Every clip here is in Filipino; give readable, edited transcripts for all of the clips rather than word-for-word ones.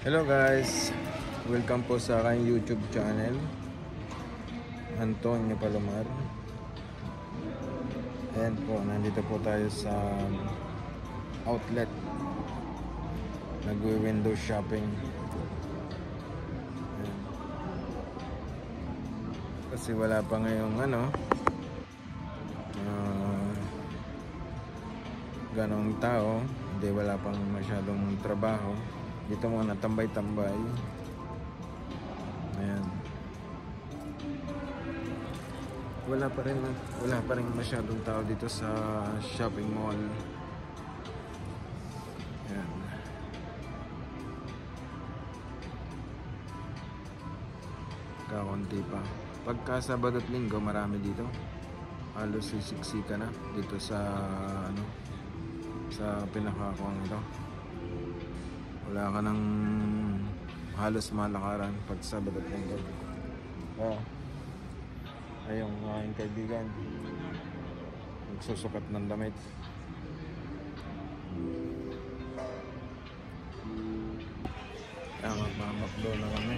Hello guys, welcome po sa aking YouTube channel, Antonio Palomar. Ayan po, nandito po tayo sa outlet, nagwi-window shopping. Ayan. Kasi wala pa ngayong ganong tao, hindi, wala pang masyadong trabaho. Dito muna tambay-tambay. Ayan. Wala pa rin masyadong tao dito sa shopping mall. Ayan. Kakunti pa. Pagka Sabado at Linggo, marami dito. Halos sisiksika na dito sa sa pinakakuang ito. Wala ka ng halos malakaran pag Sabado at Linggo. Ay yung aking kaibigan nagsusukat ng damit. Kaya magmamakdo na kami.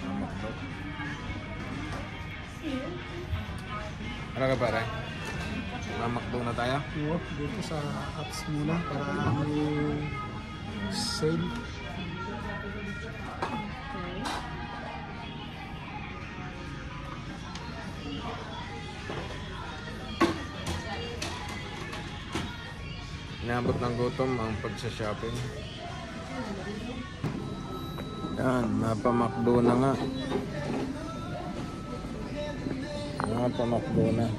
Magmamakdo. Ano ka pare? Magmamakdo na tayo? Oo, dito sa apps muna para may sale. Inabot ng gutom ang pagsa-shopping. Yan, napamakdo na nga. Napamakdo na.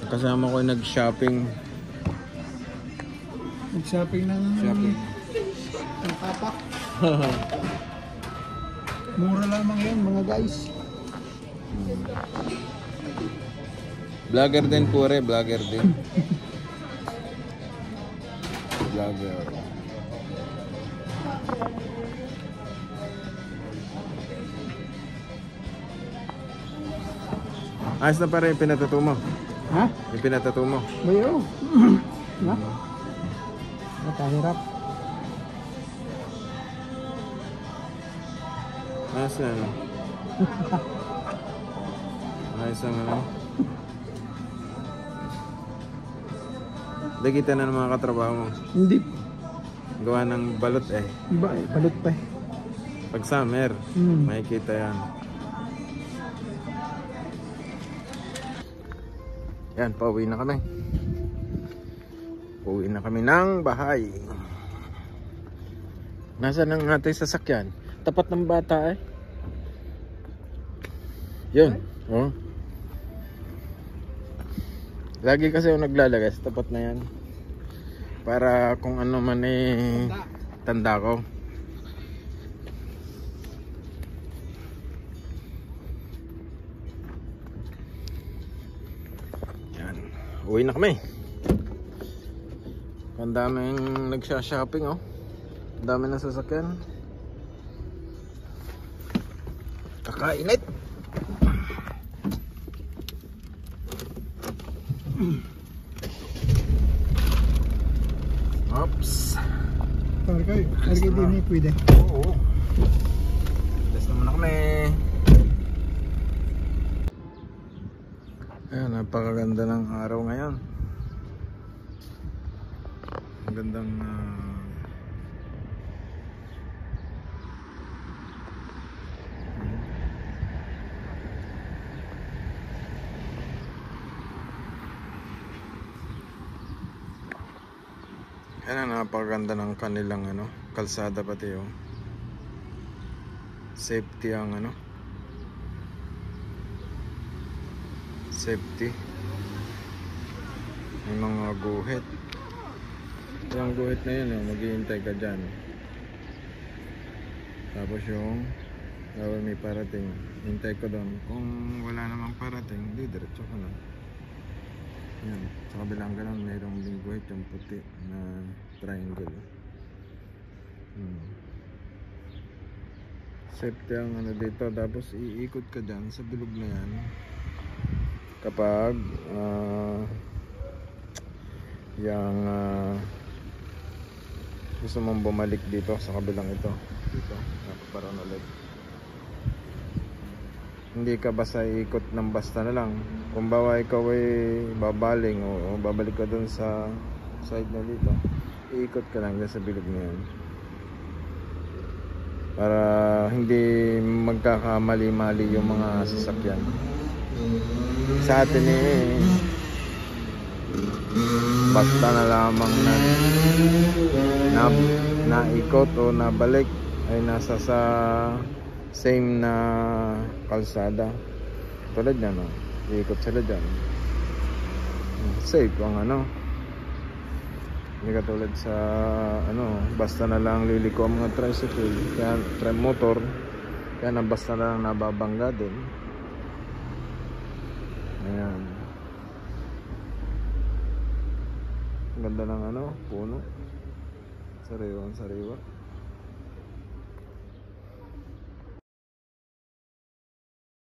Kasama ko yung nag-shopping. Nag-shopping ng kapak. Mura lamang yan mga guys. Vlogger din pure, vlogger din. Vlogger. Ayos na pare yung pinatato mo. Ha? Yung pinatato mo. Bayo. Ha? Nakahirap. Ayos na ano. Ayos ang ano. Nakita na ng mga katrabaho mo. Hindi. Gawa ng balot eh. Iba eh. Balot pa eh. Pag summer, makikita yan. Yan, pauwi na kami. Pauwi na kami ng bahay. Nasaan ang ating sasakyan? Tapat ng bata eh. Yun. Oh. Lagi kasi ako naglalagay sa tapat na yan. Para kung ano man eh tanda ko. Yan. Uwi na kami. Ang daming nagsha-shopping oh. Ang dami ng sasakyan. Kakainit. Oops. Targay din eh. Pwede. Oo. Alas naman na kami. Ayan, napakaganda ng araw ngayon. Ang gandang ayan, napakaganda ng kanilang kalsada pati oh. Safety ang safety. May mga guhit. Yung guhit na yun maghihintay ka dyan. Tapos yung may parating, hintay ko doon. Kung wala namang parating, di diretso ko na. Yan, sa kabilang ganun mayroong guhit yung puti na triangle. Safety ang ano dito, tapos iikot ka dyan sa bilog na yan kapag yung gusto mong bumalik dito sa kabilang ito dito, napaparoon ulit. Hindi ka basta iikot ng basta na lang. Kung bawa ikaw ay babaling o babalik ka dun sa side na dito, iikot ka lang dyan sa bilog na yan para hindi magkakamali-mali yung mga sasakyan. Sa atin basta na lamang na naikot o nabalik ay nasa sa same na kalsada. Tulad yan, no? Iikot sila dyan. Safe ang ano. Hindi katulad sa ano, basta na lang liliko ang mga tricycle, kaya motor, kaya na basta na lang nababangga din. Ayan. Ganda ng ano, puno. Sariwa.